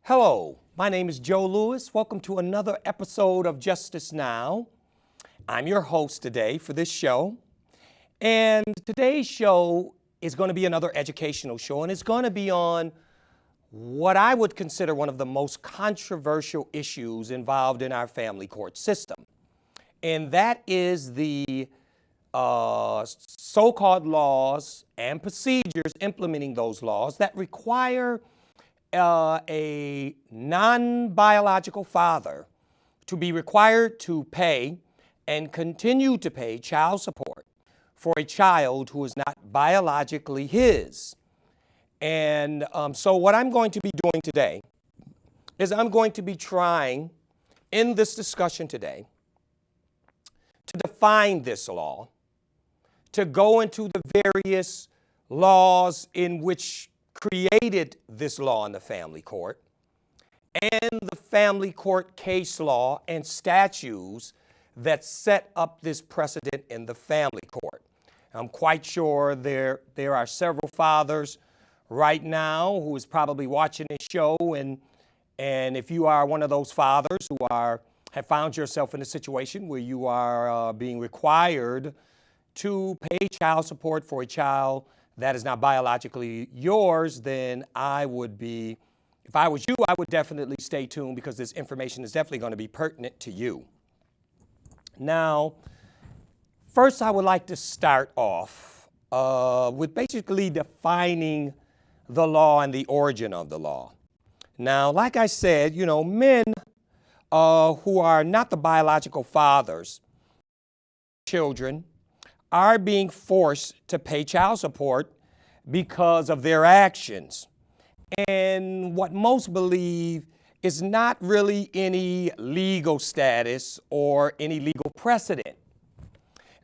Hello, my name is Joe Lewis. Welcome to another episode of Justice Now. I'm your host today for this show. And today's show is going to be another educational show, and it's going to be on what I would consider one of the most controversial issues involved in our family court system. And that is the so-called laws and procedures implementing those laws that require a non-biological father to be required to pay and continue to pay child support for a child who is not biologically his. And so what I'm going to be doing today is I'm going to be trying in this discussion today to define this law, to go into the various laws in which created this law in the family court, and the family court case law and statutes that set up this precedent in the family court. I'm quite sure there are several fathers right now who is probably watching this show, and if you are one of those fathers who have found yourself in a situation where you are being required to pay child support for a child that is not biologically yours, then I would be, if I was you, I would definitely stay tuned, because this information is definitely going to be pertinent to you. Now, first I would like to start off with basically defining the law and the origin of the law. Now, like I said, men who are not the biological fathers, children, are being forced to pay child support because of their actions. And what most believe is not really any legal status or any legal precedent.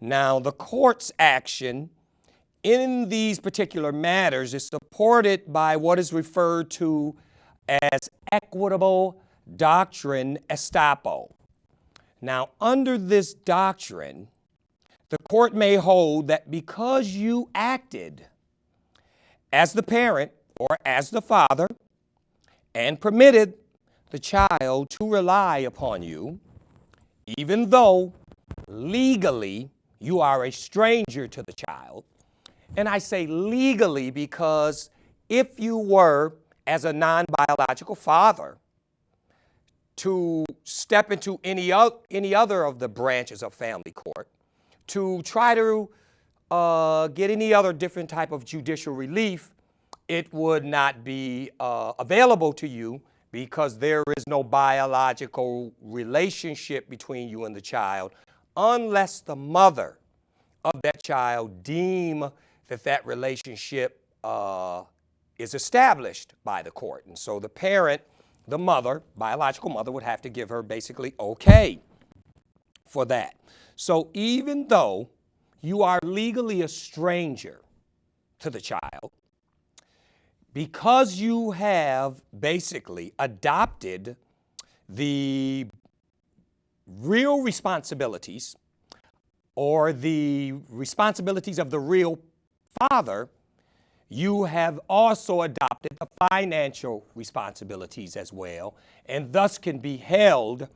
Now, the court's action in these particular matters is supported by what is referred to as Equitable Doctrine Estoppel. Now, under this doctrine, the court may hold that because you acted as the parent or as the father and permitted the child to rely upon you, even though legally you are a stranger to the child. And I say legally because if you were, as a non-biological father, to step into any other of the branches of family court, to try to get any other different type of judicial relief, it would not be available to you, because there is no biological relationship between you and the child, unless the mother of that child deem that relationship is established by the court. And so the parent, the mother, biological mother, would have to give her basically okay for that. So even though you are legally a stranger to the child, because you have basically adopted the real responsibilities or the responsibilities of the real father, you have also adopted the financial responsibilities as well, and thus can be held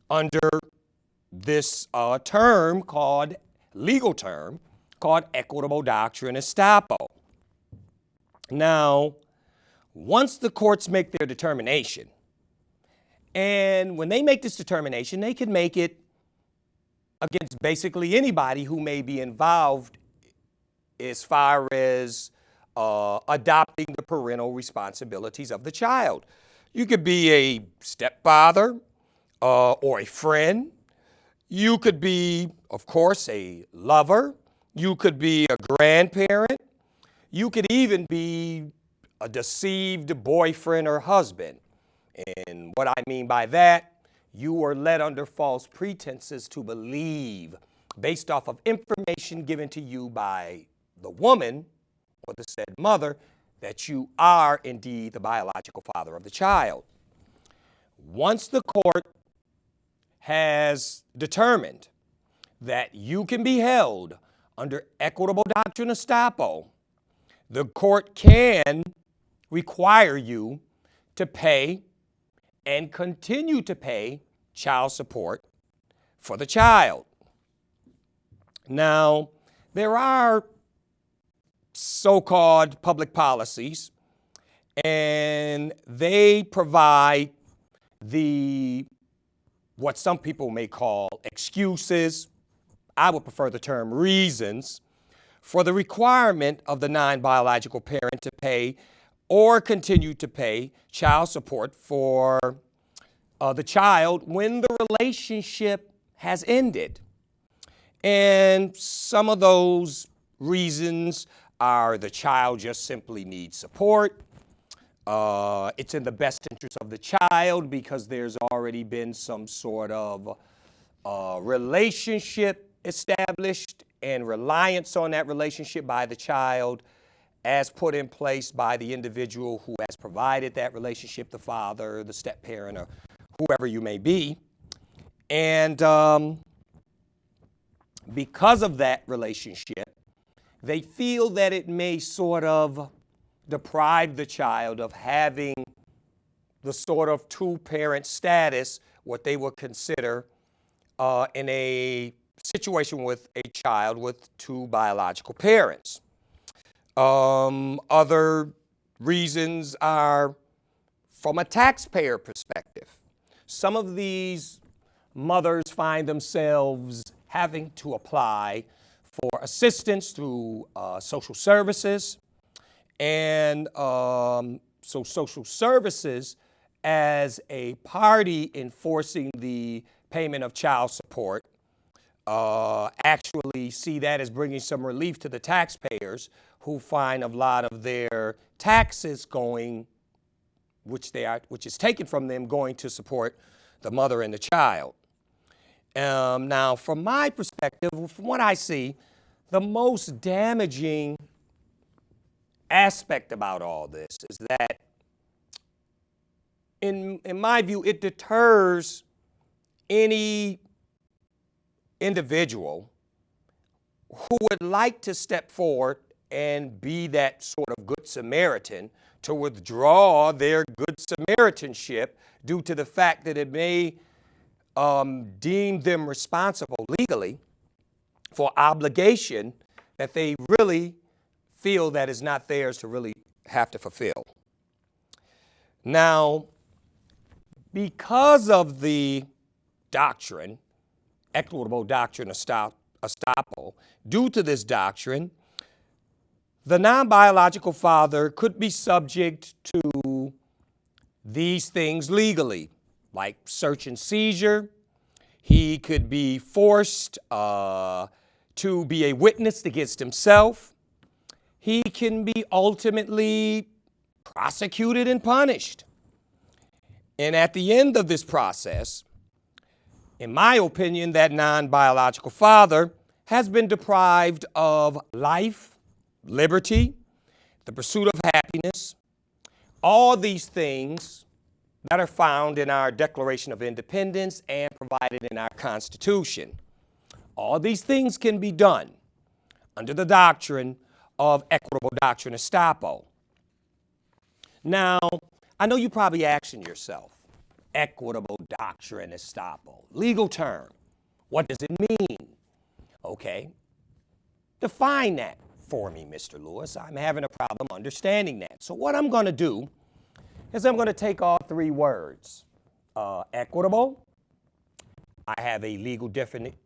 under this legal term called Equitable Doctrine Estoppel. Now, once the courts make their determination, and when they make this determination, they can make it against basically anybody who may be involved as far as adopting the parental responsibilities of the child. You could be a stepfather or a friend. You could be, of course, a lover. You could be a grandparent. You could even be a deceived boyfriend or husband. And what I mean by that, you were led under false pretenses to believe, based off of information given to you by the woman or the said mother, that you are indeed the biological father of the child. Once the court has determined that you can be held under Equitable Doctrine Estoppel, the court can require you to pay and continue to pay child support for the child. Now, there are so-called public policies, and they provide what some people may call excuses. I would prefer the term reasons for the requirement of the non-biological parent to pay or continue to pay child support for the child when the relationship has ended. And some of those reasons are the child just simply needs support. It's in the best interest of the child because there's already been some sort of relationship established and reliance on that relationship by the child as put in place by the individual who has provided that relationship, the father, the step-parent, or whoever you may be. And because of that relationship, they feel that it may sort of deprive the child of having the sort of two-parent status, what they would consider in a situation with a child with two biological parents. Other reasons are from a taxpayer perspective. Some of these mothers find themselves having to apply for assistance through social services. And so social services, as a party enforcing the payment of child support, actually see that as bringing some relief to the taxpayers who find a lot of their taxes going, which is taken from them, going to support the mother and the child. Now, from my perspective, from what I see, the most damaging aspect about all this is that, in my view, it deters any individual who would like to step forward and be that sort of good Samaritan to withdraw their good Samaritanship due to the fact that it may deem them responsible legally for obligation that they really feel that is not theirs to really have to fulfill. Now, because of the doctrine, Equitable Doctrine Estoppel, due to this doctrine, the non-biological father could be subject to these things legally, like search and seizure. He could be forced to be a witness against himself. He can be ultimately prosecuted and punished. And at the end of this process, in my opinion, that non-biological father has been deprived of life, liberty, the pursuit of happiness, all these things that are found in our Declaration of Independence and provided in our Constitution. All these things can be done under the doctrine of Equitable Doctrine Estoppel. Now, I know you're probably asking yourself, Equitable Doctrine Estoppel, legal term, what does it mean? Okay, define that for me, Mr. Lewis. I'm having a problem understanding that. So what I'm going to do is I'm going to take all three words. Equitable, I have a legal definition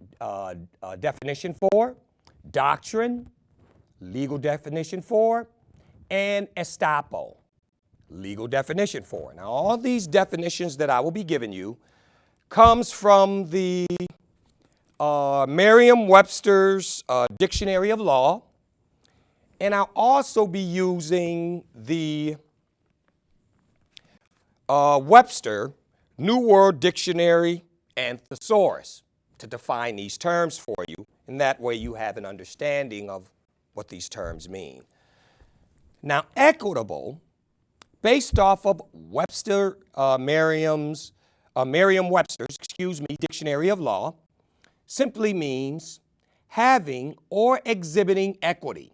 for. Doctrine, legal definition for. And estoppel, legal definition for. Now, all these definitions that I will be giving you comes from the Merriam-Webster's Dictionary of Law, and I'll also be using the Webster New World Dictionary and Thesaurus to define these terms for you, and that way you have an understanding of what these terms mean. Now, equitable, based off of Merriam-Webster's Dictionary of Law, simply means having or exhibiting equity,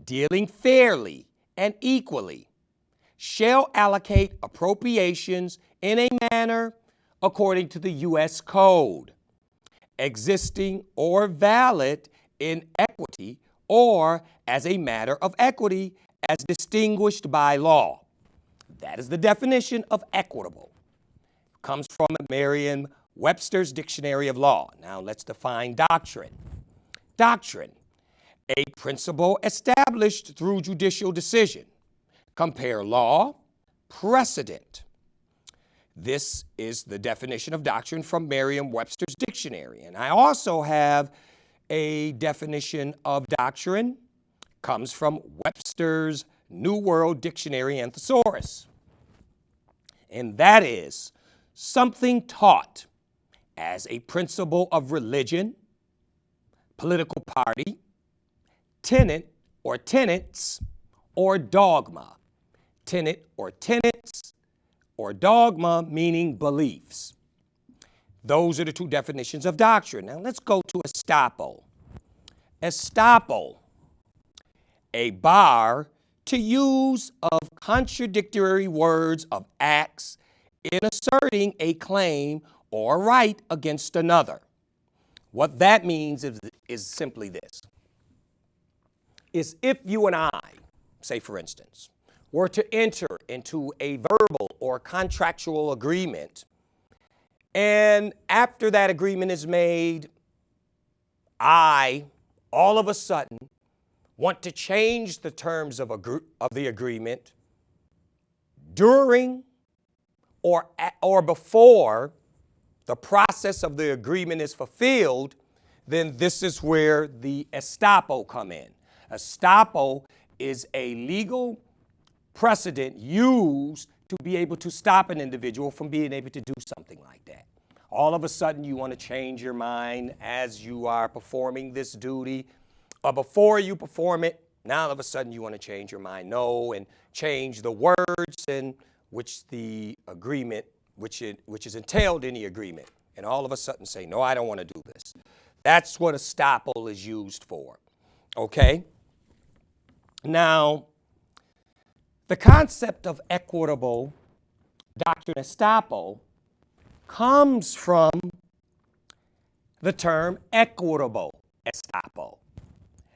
dealing fairly and equally, shall allocate appropriations in a manner according to the U.S. Code, existing or valid in equity or as a matter of equity as distinguished by law. That is the definition of equitable. It comes from Merriam-Webster's Dictionary of Law. Now let's define doctrine. Doctrine, a principle established through judicial decision. Compare law, precedent. This is the definition of doctrine from Merriam-Webster's Dictionary. And I also have a definition of doctrine, comes from Webster's New World Dictionary and Thesaurus. And that is something taught as a principle of religion, political party, tenet or tenets, or dogma. Tenet or tenets, or dogma meaning beliefs. Those are the two definitions of doctrine. Now let's go to estoppel. Estoppel, a bar to use of contradictory words of acts in asserting a claim or right against another. What that means is simply this. Is if you and I, say for instance, were to enter into a verbal or contractual agreement, and after that agreement is made, I, all of a sudden, want to change the terms of the agreement during or before the process of the agreement is fulfilled, then this is where the estoppel come in. Estoppel is a legal precedent used to be able to stop an individual from being able to do something like that. All of a sudden you want to change your mind as you are performing this duty, or before you perform it, now all of a sudden you want to change your mind, no, and change the words in which the agreement, which is entailed in the agreement, and all of a sudden say, no, I don't want to do this. That's what estoppel is used for, okay? Now, the concept of equitable doctrine estoppel comes from the term equitable estoppel.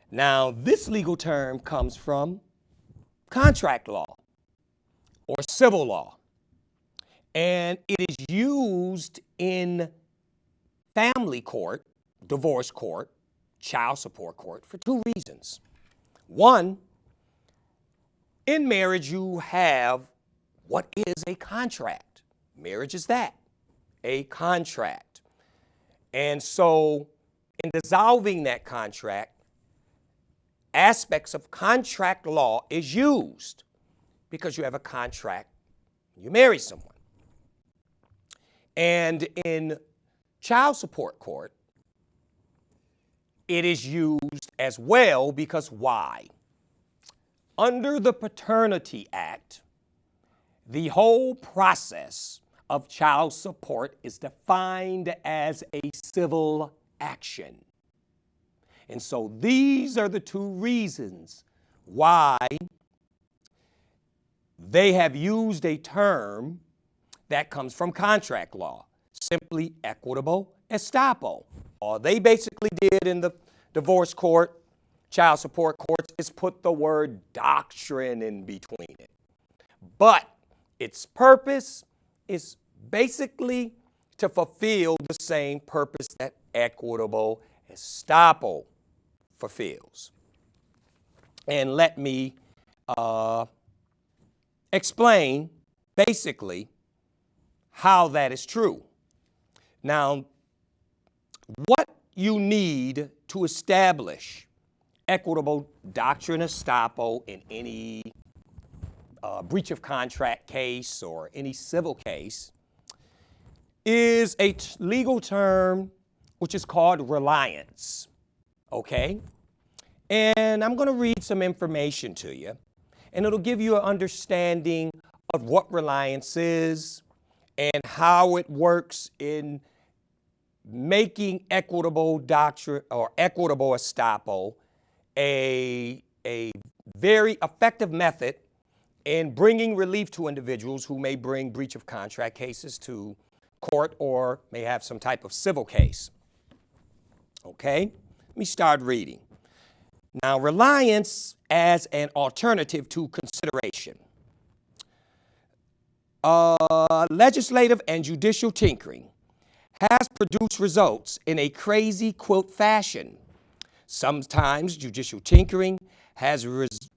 Now, this legal term comes from contract law or civil law, and it is used in family court, divorce court, child support court for two reasons. One, in marriage you have what is a contract. Marriage is that, a contract. And so in dissolving that contract, aspects of contract law is used because you have a contract, you marry someone. And in child support court, it is used as well because why? Under the Paternity Act, the whole process of child support is defined as a civil action. And so these are the two reasons why they have used a term that comes from contract law, simply equitable estoppel. All they basically did in the divorce court, child support courts, is put the word doctrine in between it. But its purpose is basically to fulfill the same purpose that equitable estoppel fulfills. And let me explain basically how that is true. Now, what you need to establish equitable doctrine estoppel in any breach of contract case or any civil case is a legal term which is called reliance, okay? And I'm going to read some information to you, and it'll give you an understanding of what reliance is and how it works in making equitable doctrine or equitable estoppel a very effective method in bringing relief to individuals who may bring breach of contract cases to court or may have some type of civil case. Okay, let me start reading. Now, reliance as an alternative to consideration. Legislative and judicial tinkering has produced results in a crazy quilt fashion. Sometimes judicial tinkering has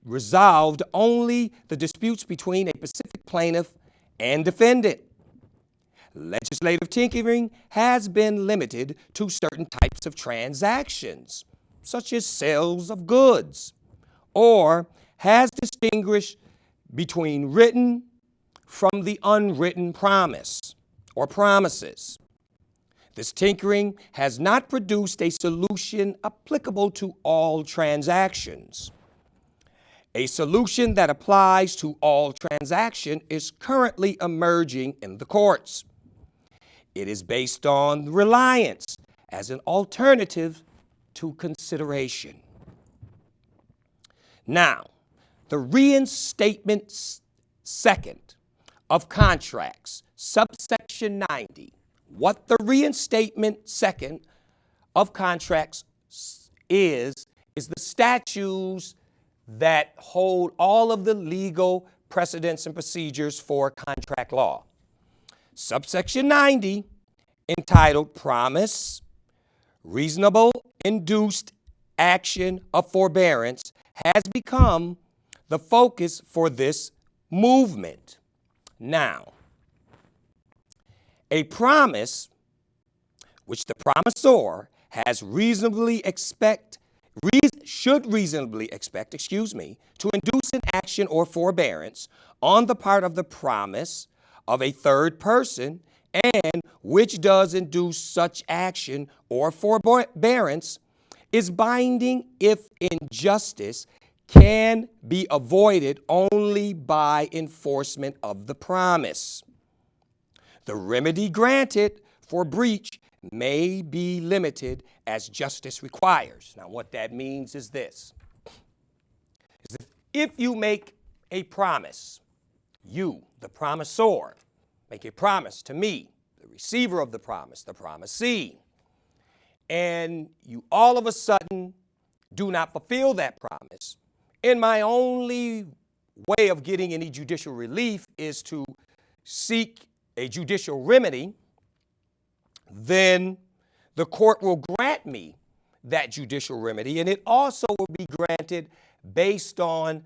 resolved only the disputes between a specific plaintiff and defendant. Legislative tinkering has been limited to certain types of transactions, such as sales of goods, or has distinguished between written from the unwritten promise or promises. This tinkering has not produced a solution applicable to all transactions. A solution that applies to all transactions is currently emerging in the courts. It is based on reliance as an alternative to consideration. Now, the reinstatement second of contracts, subsection 90. What the reinstatement second of contracts is the statutes that hold all of the legal precedents and procedures for contract law. Subsection 90, entitled Promise, Reasonable Induced Action of Forbearance, has become the focus for this movement. Now, a promise which the promisor has should reasonably expect, to induce an action or forbearance on the part of the promise of a third person, and which does induce such action or forbearance, is binding if injustice can be avoided only by enforcement of the promise. The remedy granted for breach may be limited as justice requires. Now, what that means is this. If you make a promise, you, the promisor, make a promise to me, the receiver of the promise, the promisee, and you all of a sudden do not fulfill that promise, and my only way of getting any judicial relief is to seek a judicial remedy, then the court will grant me that judicial remedy, and it also will be granted based on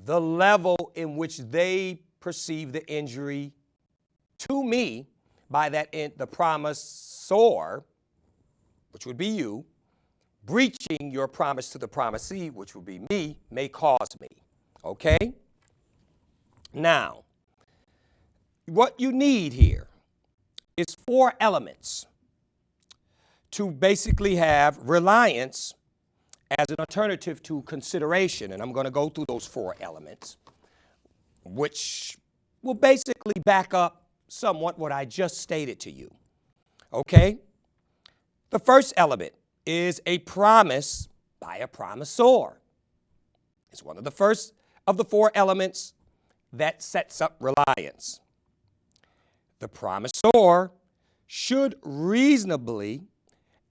the level in which they perceive the injury to me by the promisor, which would be you, breaching your promise to the promisee, which would be me, may cause me. Okay? Now, what you need here is 4 elements to basically have reliance as an alternative to consideration. And I'm going to go through those 4 elements, which will basically back up somewhat what I just stated to you. Okay? The first element is a promise by a promisor. It's one of the first of the 4 elements that sets up reliance. The promisor should reasonably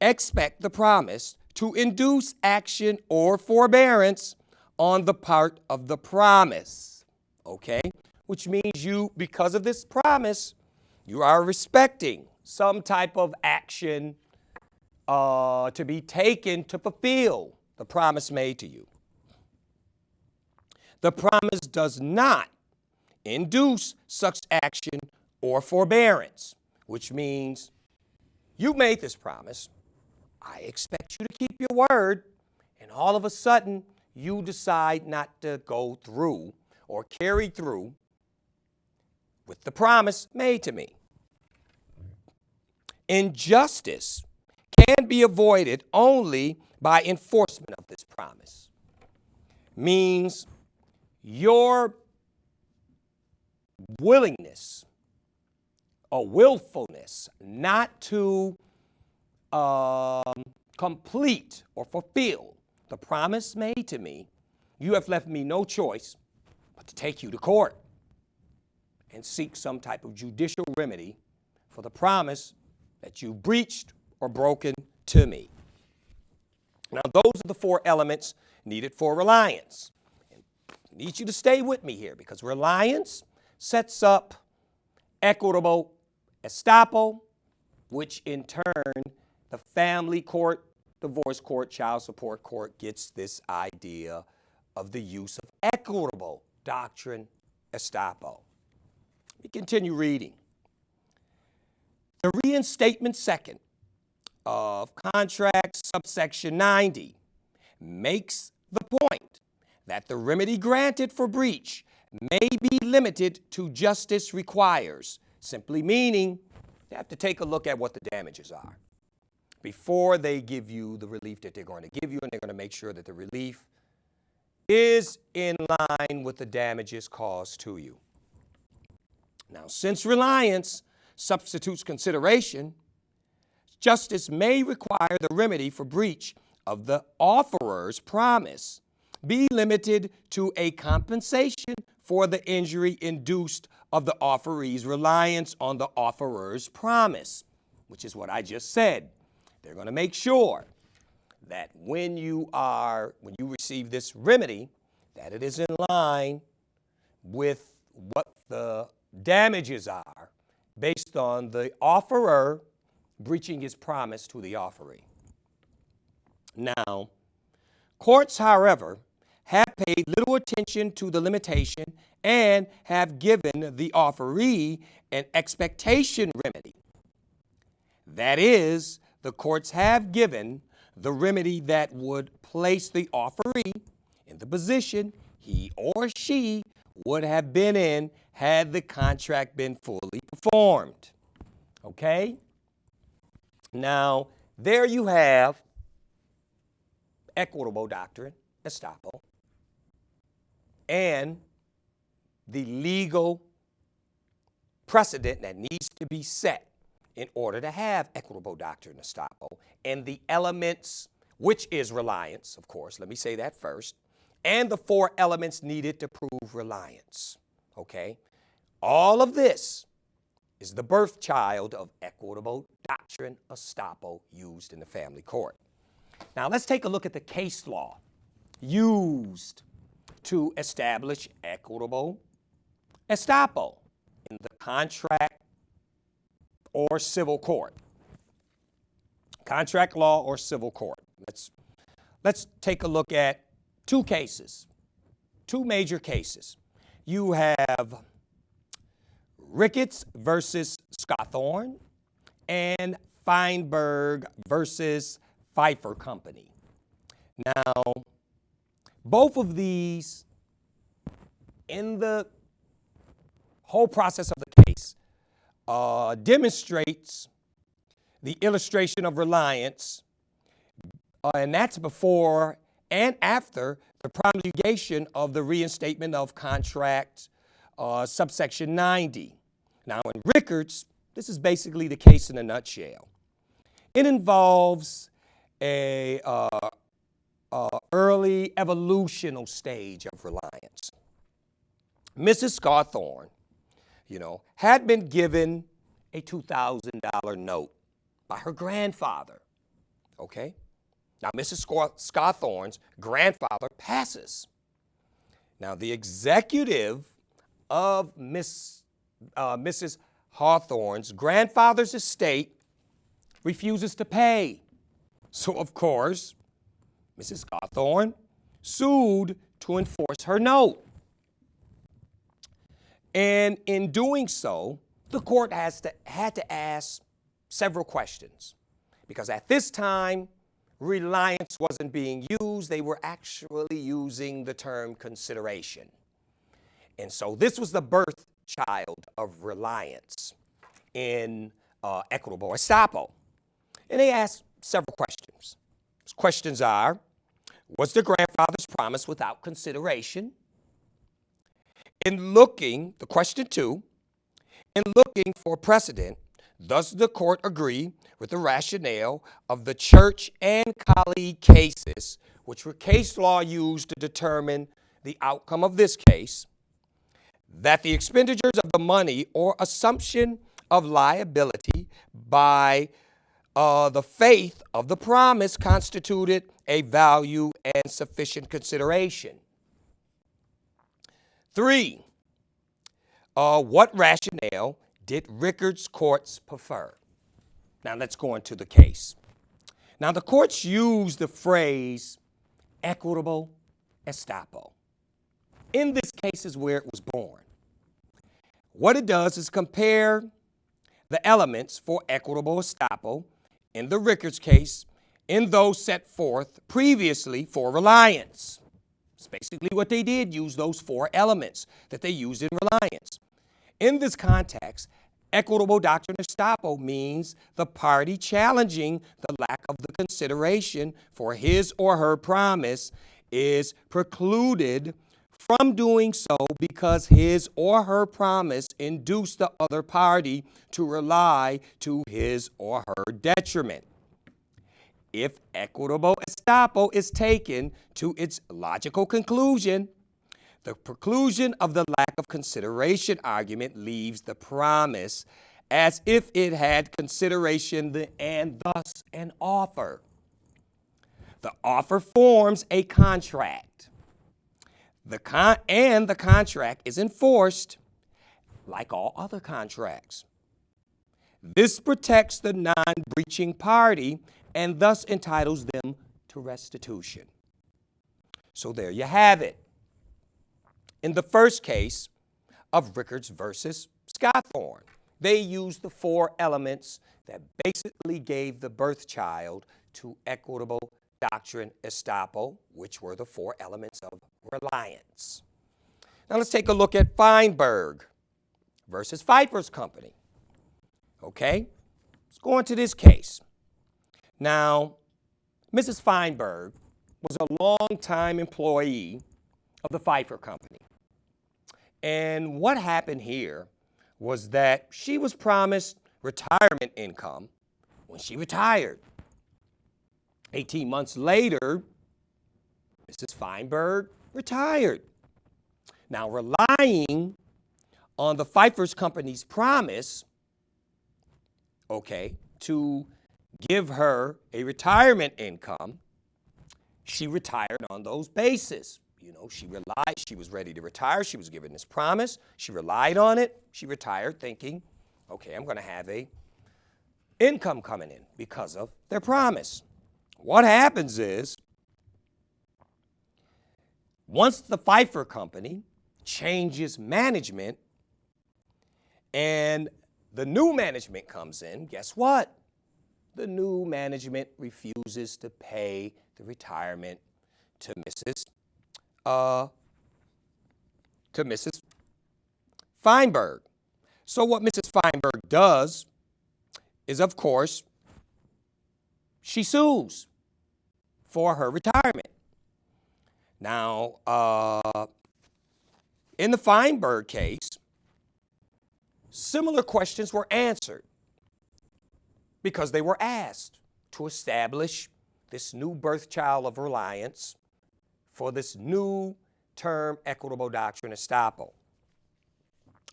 expect the promise to induce action or forbearance on the part of the promise. Okay? Which means you, because of this promise, you are respecting some type of action to be taken to fulfill the promise made to you. The promise does not induce such action or forbearance, which means you made this promise. I expect you to keep your word, and all of a sudden you decide not to go through or carry through with the promise made to me. Injustice can be avoided only by enforcement of this promise. Means your willingness or willfulness not to complete or fulfill the promise made to me, you have left me no choice but to take you to court and seek some type of judicial remedy for the promise that you breached or broken to me. Now, those are the four elements needed for reliance. And I need you to stay with me here because reliance sets up equitable estoppel, which in turn the family court, divorce court, child support court gets this idea of the use of equitable doctrine estoppel. We continue reading. The reinstatement second of contract subsection 90 makes the point that the remedy granted for breach may be limited to justice requires, simply meaning you have to take a look at what the damages are before they give you the relief that they're going to give you, and they're going to make sure that the relief is in line with the damages caused to you. Now, since reliance substitutes consideration, justice may require the remedy for breach of the offerer's promise be limited to a compensation for the injury induced of the offeree's reliance on the offerer's promise, which is what I just said. They're going to make sure that when you receive this remedy, that it is in line with what the damages are based on the offerer breaching his promise to the offeree. Now, courts, however, have paid little attention to the limitation and have given the offeree an expectation remedy. That is, the courts have given the remedy that would place the offeree in the position he or she would have been in had the contract been fully performed. Okay? Now, there you have equitable doctrine estoppel and the legal precedent that needs to be set in order to have equitable doctrine estoppel, and the elements, which is reliance, of course, let me say that first, and the four elements needed to prove reliance, okay? All of this is the birth child of equitable doctrine estoppel used in the family court. Now, let's take a look at the case law used to establish equitable estoppel in the contract or civil court. Contract law or civil court. Let's take a look at two cases, two major cases. You have Ricketts versus Scawthorne and Feinberg versus Pfeiffer Company. Now, both of these, in the whole process of the case, demonstrates the illustration of reliance, and that's before and after the promulgation of the reinstatement of contract subsection 90. Now, in Ricketts, this is basically the case in a nutshell. It involves a early evolutional stage of reliance. Mrs. Scawthorne, had been given a $2,000 note by her grandfather, okay? Now, Mrs. Scawthorne's grandfather passes. Now, the executive of Mrs. Hawthorne's grandfather's estate refuses to pay. So, of course, Mrs. Scawthorne sued to enforce her note. And in doing so, the court had to ask several questions. Because at this time, reliance wasn't being used. They were actually using the term consideration. And so this was the birth child of reliance in equitable estoppel. And they asked several questions. Those questions are, was the grandfather's promise without consideration? The question two, in looking for precedent, does the court agree with the rationale of the church and colleague cases, which were case law used to determine the outcome of this case? that the expenditures of the money or assumption of liability by the faith of the promise constituted a value and sufficient consideration. 3, what rationale did Rickard's courts prefer? Now let's go into the case. Now the courts use the phrase equitable estoppel. In this case is where it was born. What it does is compare the elements for equitable estoppel in the Rickard's case in those set forth previously for Reliance. It's basically what they did, use those 4 elements that they used in Reliance. In this context, equitable doctrine estoppel means the party challenging the lack of the consideration for his or her promise is precluded from doing so because his or her promise induced the other party to rely to his or her detriment. If equitable estoppel is taken to its logical conclusion, the preclusion of the lack of consideration argument leaves the promise as if it had consideration and thus an offer. The offer forms a contract. The contract is enforced like all other contracts. This protects the non-breaching party and thus entitles them to restitution. So there you have it. In the first case of Rickards versus Scotthorne, they used the 4 elements that basically gave the birth child to equitable doctrine estoppel, which were the 4 elements of Reliance. Now let's take a look at Feinberg versus Pfeiffer's Company. Okay, let's go into this case. Now, Mrs. Feinberg was a long-time employee of the Pfeiffer Company. And what happened here was that she was promised retirement income when she retired. 18 months later, Mrs. Feinberg retired. Now, relying on the Pfeiffer's Company's promise, to give her a retirement income, she retired on those bases. You know, she was ready to retire. She was given this promise. She relied on it. She retired thinking, okay, I'm going to have a income coming in because of their promise. What happens is, once the Pfeiffer Company changes management and the new management comes in, guess what? The new management refuses to pay the retirement to Mrs. Feinberg. So what Mrs. Feinberg does is, of course, she sues for her retirement. Now, in the Feinberg case, similar questions were answered because they were asked to establish this new birth child of Reliance for this new term, equitable doctrine estoppel.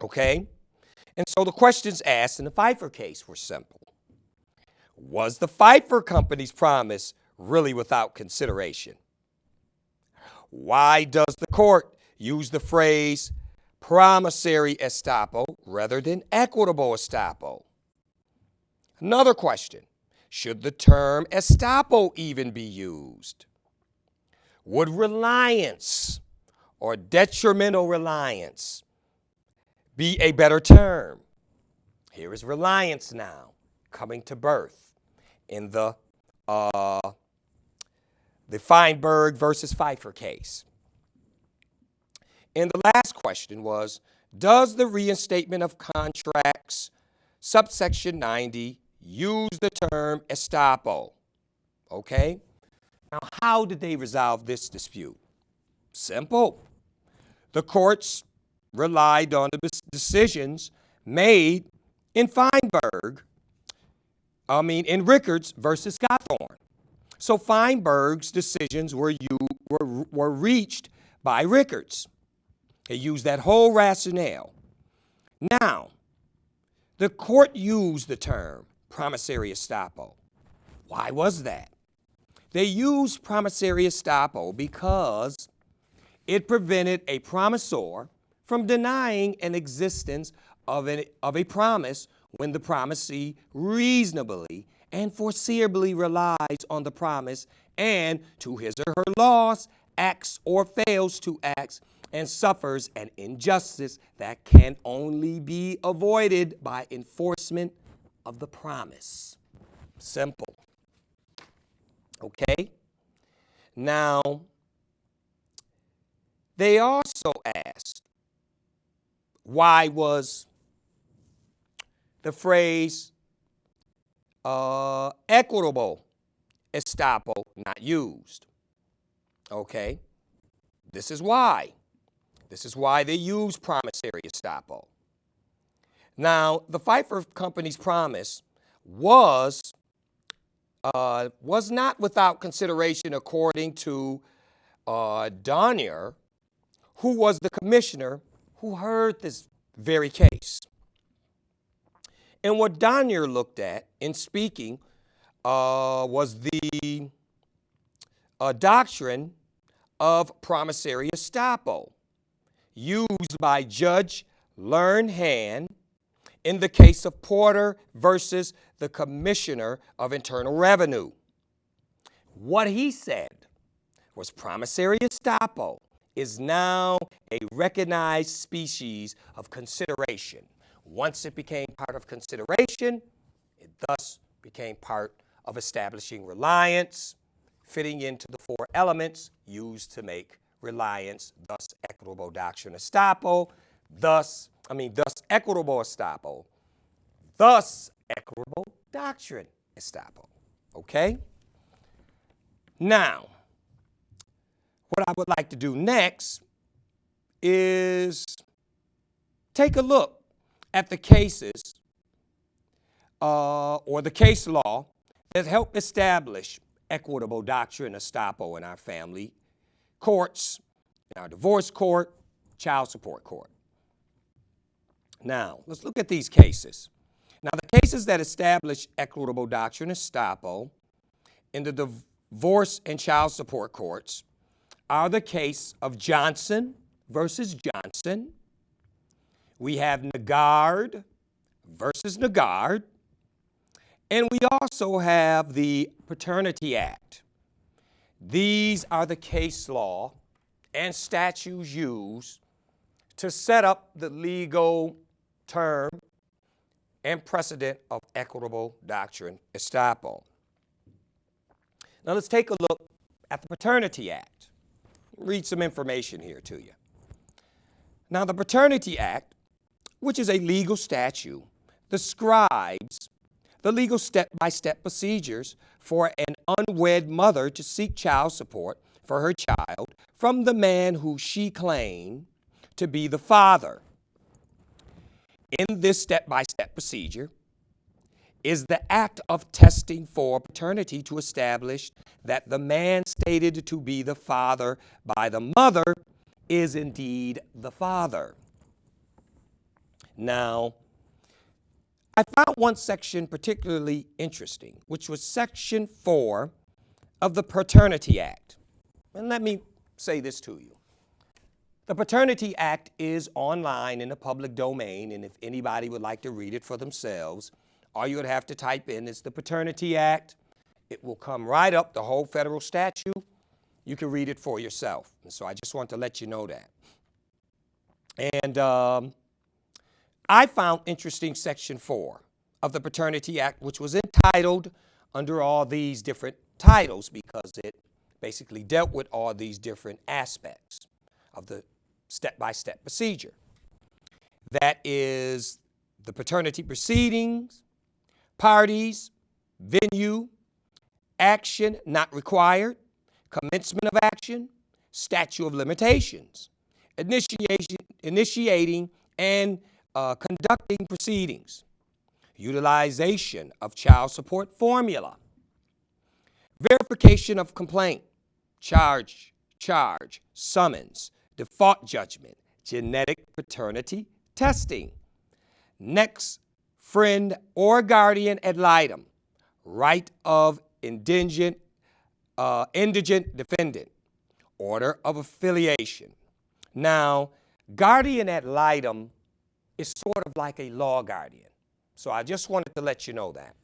Okay? And so the questions asked in the Pfeiffer case were simple. Was the Pfeiffer Company's promise really without consideration? Why does the court use the phrase promissory estoppel rather than equitable estoppel? Another question, should the term estoppel even be used? Would reliance or detrimental reliance be a better term? Here is reliance now coming to birth in the Feinberg versus Pfeiffer case. And the last question was, does the reinstatement of contracts, subsection 90, use the term estoppel? Okay? Now, how did they resolve this dispute? Simple. The courts relied on the decisions made in Rickards versus Scotthorne. So Feinberg's decisions were reached by Rickards. He used that whole rationale. Now, the court used the term promissory estoppel. Why was that? They used promissory estoppel because it prevented a promisor from denying an existence of a promise when the promisee reasonably and foreseeably relies on the promise and, to his or her loss, acts or fails to act and suffers an injustice that can only be avoided by enforcement of the promise. Simple. Okay? Now, they also asked, why was the phrase equitable estoppel not used? Okay? This is why. This is why they use promissory estoppel. Now, the Pfeiffer Company's promise was not without consideration according to Donnier, who was the commissioner who heard this very case. And what Donnier looked at in speaking was the doctrine of promissory estoppel used by Judge Lernhan in the case of Porter versus the Commissioner of Internal Revenue. What he said was promissory estoppel is now a recognized species of consideration. Once it became part of consideration, it thus became part of establishing reliance, fitting into the four elements used to make reliance, thus equitable doctrine estoppel, thus equitable estoppel, thus equitable doctrine estoppel. Okay? Now, what I would like to do next is take a look at the cases or the case law that help establish equitable doctrine estoppel in our family courts, in our divorce court, child support court. Now, let's look at these cases. Now, the cases that establish equitable doctrine estoppel in the divorce and child support courts are the case of Johnson versus Johnson. We have Nagard versus Nagard. And we also have the Paternity Act. These are the case law and statutes used to set up the legal term and precedent of equitable doctrine estoppel. Now let's take a look at the Paternity Act. Read some information here to you. Now the Paternity Act, which is a legal statute, describes the legal step-by-step procedures for an unwed mother to seek child support for her child from the man who she claimed to be the father. In this step-by-step procedure is the act of testing for paternity to establish that the man stated to be the father by the mother is indeed the father. Now, I found one section particularly interesting, which was Section 4 of the Paternity Act. And let me say this to you. The Paternity Act is online in the public domain, and if anybody would like to read it for themselves, all you would have to type in is the Paternity Act. It will come right up, the whole federal statute. You can read it for yourself. And so I just want to let you know that. And I found interesting Section 4 of the Paternity Act, which was entitled under all these different titles because it basically dealt with all these different aspects of the step-by-step procedure. That is the paternity proceedings, parties, venue, action not required, commencement of action, statute of limitations, initiating and conducting proceedings, utilization of child support formula, verification of complaint, charge, summons, default judgment, genetic paternity testing. Next, friend or guardian ad litem, right of indigent defendant, order of affiliation. Now, guardian ad litem is sort of like a law guardian. So I just wanted to let you know that,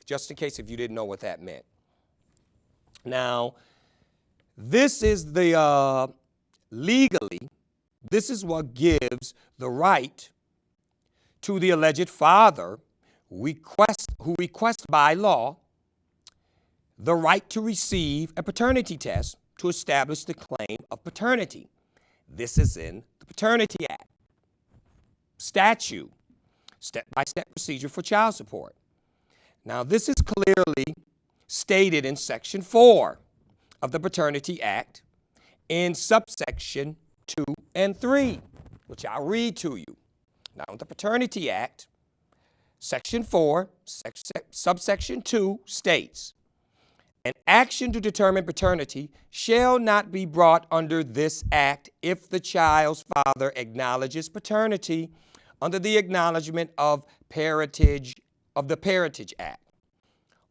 just in case if you didn't know what that meant. Now, this is the, legally, this is what gives the right to the alleged father who requests by law the right to receive a paternity test to establish the claim of paternity. This is in the Paternity Act. Statute, step-by-step procedure for child support. Now, this is clearly stated in Section 4 of the Paternity Act in subsection 2 and 3, which I'll read to you. Now, the Paternity Act, Section 4, subsection 2 states, an action to determine paternity shall not be brought under this act if the child's father acknowledges paternity under the acknowledgement of the Parentage Act,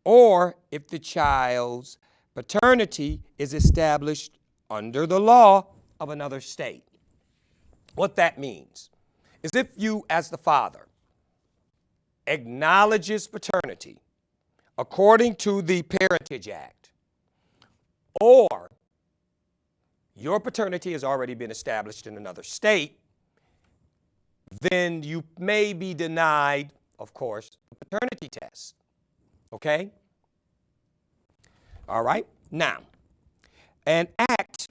or if the child's paternity is established under the law of another state. What that means is if you, as the father, acknowledges paternity according to the Parentage Act, or your paternity has already been established in another state, then you may be denied, of course, the paternity test. Okay? All right? Now, an act,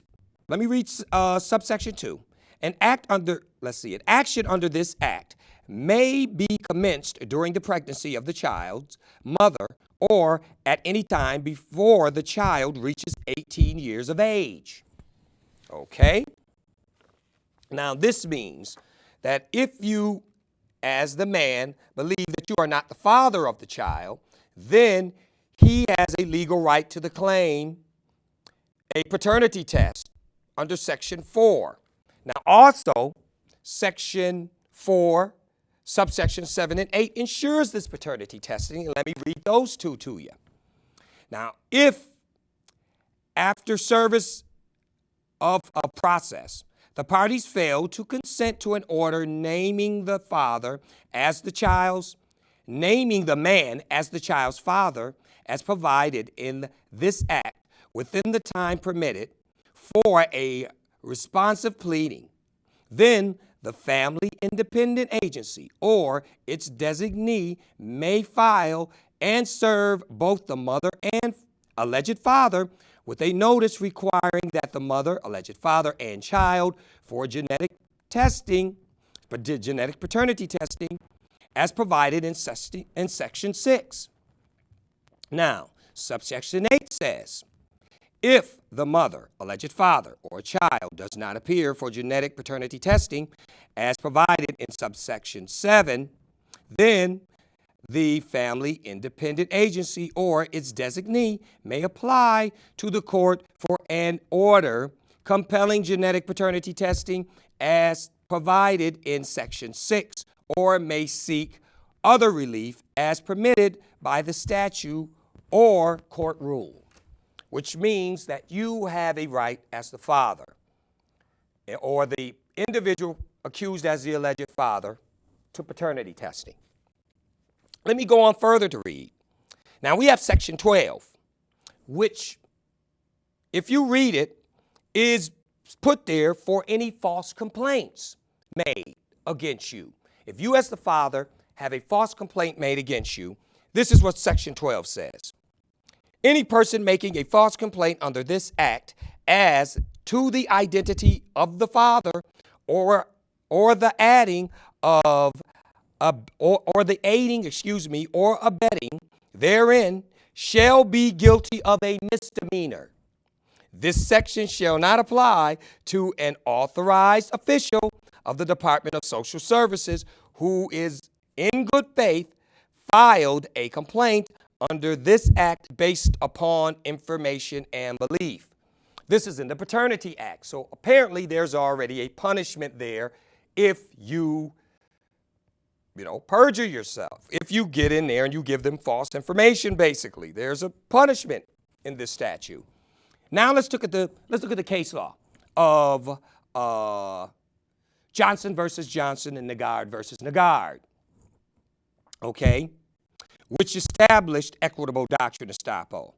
let me read subsection 2. An action under this act may be commenced during the pregnancy of the child's mother or at any time before the child reaches 18 years of age. Okay? Now, this means that if you, as the man, believe that you are not the father of the child, then he has a legal right to the claim a paternity test under Section 4. Now, also, Section 4, subsection 7 and 8 ensures this paternity testing. Let me read those two to you. Now, if after service of a process, the parties fail to consent to an order naming the father as the child's, naming the man as the child's father, as provided in this act within the time permitted for a responsive pleading, then the Family Independent Agency or its designee may file and serve both the mother and alleged father with a notice requiring that the mother, alleged father, and child for genetic testing, genetic paternity testing, as provided in Section 6. Now, subsection 8 says, if the mother, alleged father, or child does not appear for genetic paternity testing as provided in subsection 7, then the Family Independent Agency or its designee may apply to the court for an order compelling genetic paternity testing as provided in Section 6, or may seek other relief as permitted by the statute or court rule, which means that you have a right as the father or the individual accused as the alleged father to paternity testing. Let me go on further to read. Now, we have Section 12, which, if you read it, is put there for any false complaints made against you. If you as the father have a false complaint made against you, this is what Section 12 says. Any person making a false complaint under this act as to the identity of the father or the adding of or the aiding, or abetting therein shall be guilty of a misdemeanor. This section shall not apply to an authorized official of the Department of Social Services who is in good faith filed a complaint under this act based upon information and belief. This is in the Paternity Act. So apparently there's already a punishment there if you perjure yourself. If you get in there and you give them false information, basically, there's a punishment in this statute. Now let's look at the case law of Johnson versus Johnson and Nagard versus Nagard, okay, which established equitable doctrine estoppel.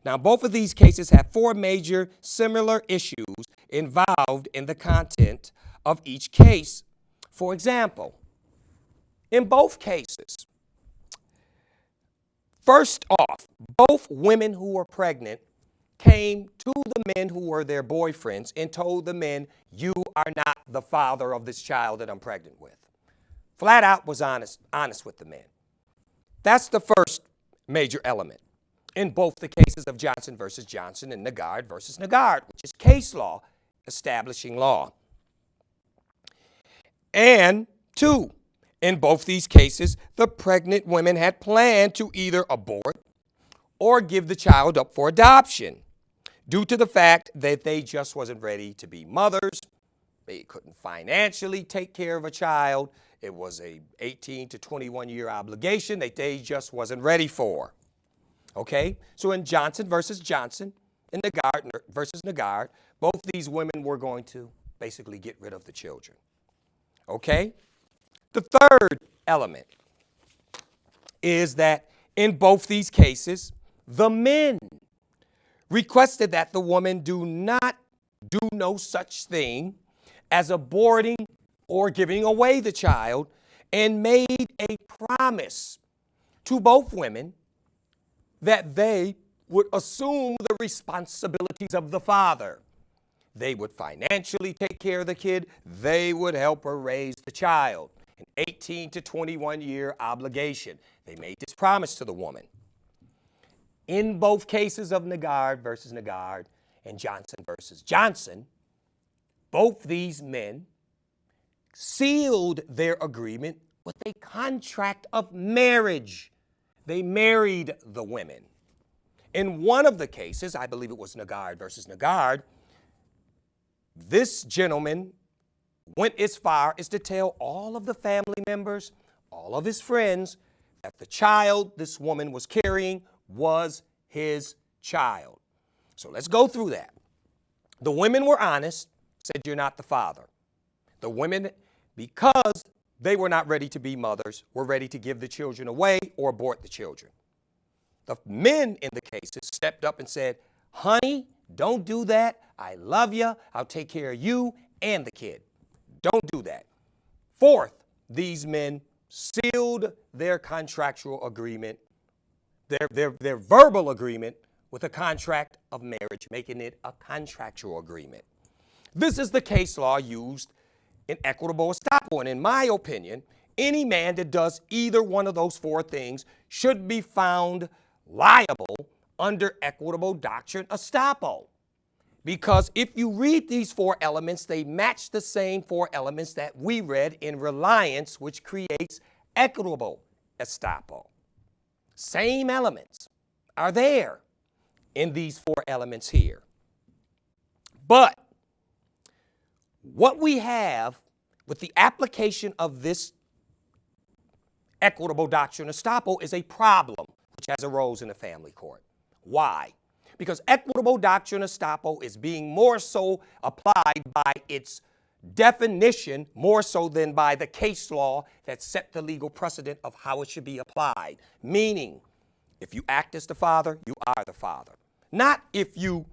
Now, both of these cases have four major similar issues involved in the content of each case. For example, in both cases, first off, both women who were pregnant came to the men who were their boyfriends and told the men, you are not the father of this child that I'm pregnant with. Flat out was honest with the men. That's the first major element in both the cases of Johnson versus Johnson and Nagard versus Nagard, which is case law establishing law. And two, in both these cases, the pregnant women had planned to either abort or give the child up for adoption due to the fact that they just wasn't ready to be mothers. They couldn't financially take care of a child. It was a 18 to 21 year obligation that they just wasn't ready for. Okay, so in Johnson versus Johnson and Nagard versus Nagard, both these women were going to basically get rid of the children. Okay, the third element is that in both these cases, the men requested that the woman do not do no such thing as aborting or giving away the child, and made a promise to both women that they would assume the responsibilities of the father. They would financially take care of the kid. They would help her raise the child. An 18 to 21 year obligation. They made this promise to the woman. In both cases of Nagard versus Nagard and Johnson versus Johnson, both these men sealed their agreement with a contract of marriage. They married the women. In one of the cases, I believe it was Nagard versus Nagard, this gentleman went as far as to tell all of the family members, all of his friends, that the child this woman was carrying was his child. So let's go through that. The women were honest, said you're not the father. The women, because they were not ready to be mothers, were ready to give the children away or abort the children. The men in the cases stepped up and said, honey, don't do that. I love you. I'll take care of you and the kid. Don't do that. Fourth, these men sealed their contractual agreement, their verbal agreement with a contract of marriage, making it a contractual agreement. This is the case law used in equitable estoppel. And in my opinion, any man that does either one of those four things should be found liable under equitable doctrine estoppel. Because if you read these four elements, they match the same four elements that we read in Reliance, which creates equitable estoppel. Same elements are there in these four elements here. But what we have with the application of this equitable doctrine estoppel is a problem which has arose in the family court. Why? Because equitable doctrine estoppel is being more so applied by its definition more so than by the case law that set the legal precedent of how it should be applied. Meaning, if you act as the father, you are the father. Not if the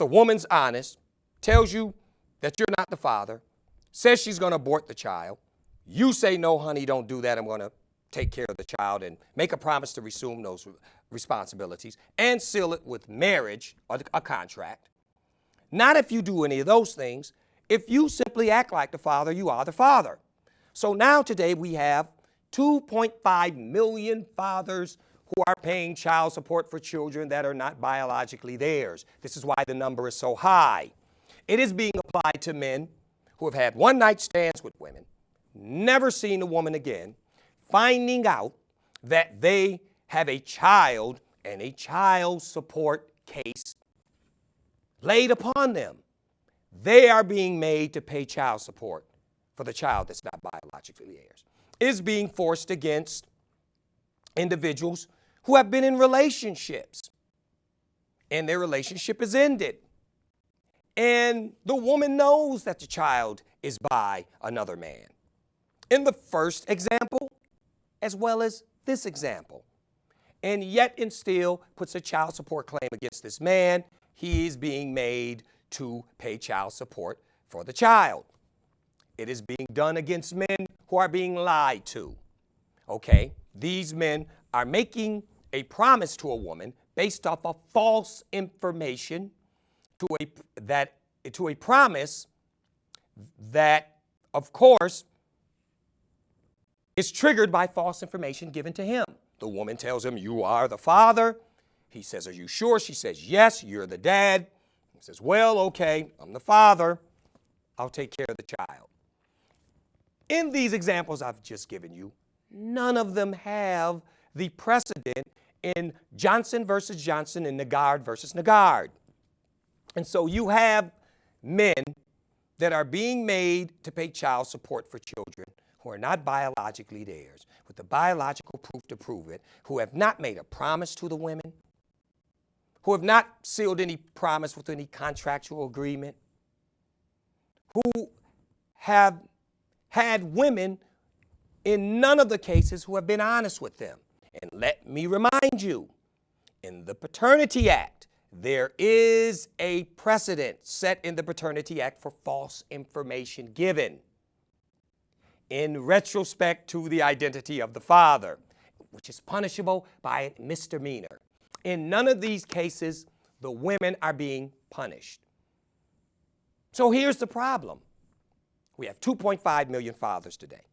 woman's honest, tells you that you're not the father, says she's going to abort the child, you say, no, honey, don't do that. I'm going to take care of the child and make a promise to resume those responsibilities and seal it with marriage or a contract. Not if you do any of those things. If you simply act like the father, you are the father. So now today we have 2.5 million fathers who are paying child support for children that are not biologically theirs. This is why the number is so high. It is being applied to men who have had one-night stands with women, never seen a woman again, finding out that they have a child and a child support case laid upon them, they are being made to pay child support for the child that's not biologically theirs. Is being forced against individuals who have been in relationships and their relationship is ended. And the woman knows that the child is by another man. In the first example, as well as this example. And yet and still puts a child support claim against this man. He is being made to pay child support for the child. It is being done against men who are being lied to. Okay, these men are making a promise to a woman based off of false information to a promise that, of course, is triggered by false information given to him. The woman tells him, "You are the father." He says, "Are you sure?" She says, "Yes, you're the dad." He says, "Well, okay, I'm the father. I'll take care of the child." In these examples I've just given you, none of them have the precedent in Johnson versus Johnson and Nagard versus Nagard. And so you have men that are being made to pay child support for children who are not biologically theirs, with the biological proof to prove it, who have not made a promise to the women, who have not sealed any promise with any contractual agreement, who have had women in none of the cases who have been honest with them. And let me remind you, in the Paternity Act, there is a precedent set in the Paternity Act for false information given in retrospect to the identity of the father, which is punishable by a misdemeanor. In none of these cases, the women are being punished. So here's the problem. We have 2.5 million fathers today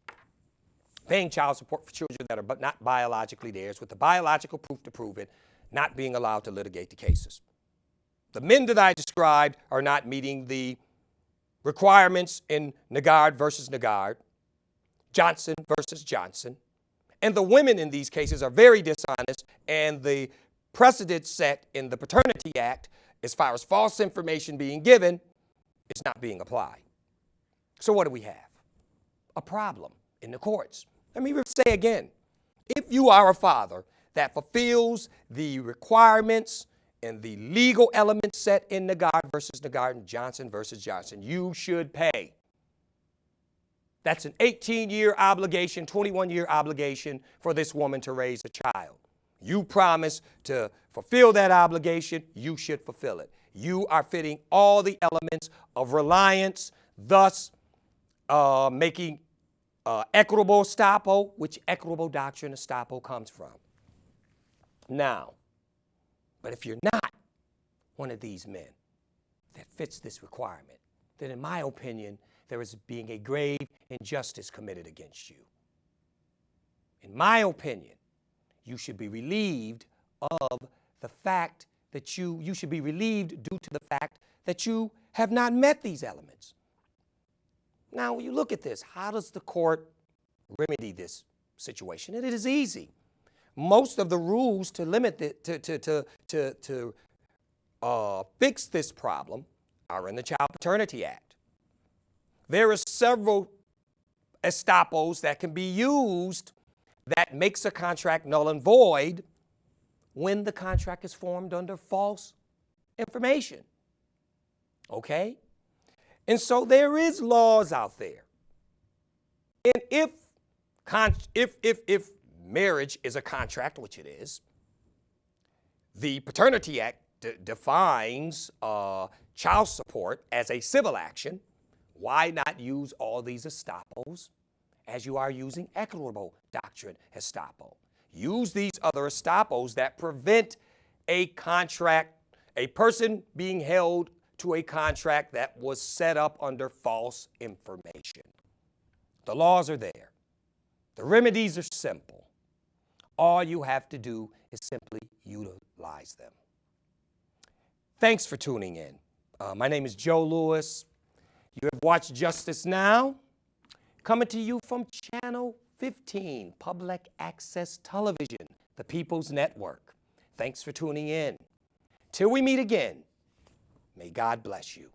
paying child support for children that are not biologically theirs, with the biological proof to prove it, not being allowed to litigate the cases. The men that I described are not meeting the requirements in Nagard versus Nagard, Johnson versus Johnson, and the women in these cases are very dishonest, and the precedent set in the Paternity Act, as far as false information being given, is not being applied. So what do we have? A problem in the courts. Let me say again, if you are a father that fulfills the requirements and the legal elements set in Nagard versus Nagard and Johnson versus Johnson, you should pay. That's an 18-year obligation, 21-year obligation for this woman to raise a child. You promise to fulfill that obligation, you should fulfill it. You are fitting all the elements of reliance, thus making equitable estoppel, which equitable doctrine estoppel comes from. Now, but if you're not one of these men that fits this requirement, then in my opinion, there is being a grave injustice committed against you. In my opinion, you should be relieved of the fact that you should be relieved due to the fact that you have not met these elements. Now, when you look at this, how does the court remedy this situation? And it is easy. Most of the rules to limit to fix this problem are in the Child Paternity Act. There are several estoppels that can be used that makes a contract null and void when the contract is formed under false information. Okay? And so there is laws out there. And if marriage is a contract, which it is, the Paternity Act defines child support as a civil action. Why not use all these estoppels as you are using Equitable Doctrine Estoppel? Use these other estoppels that prevent a contract, a person being held to a contract that was set up under false information. The laws are there. The remedies are simple. All you have to do is simply utilize them. Thanks for tuning in. My name is Joe Lewis. You have watched Justice Now, coming to you from Channel 15, Public Access Television, the People's Network. Thanks for tuning in. Till we meet again, May God bless you.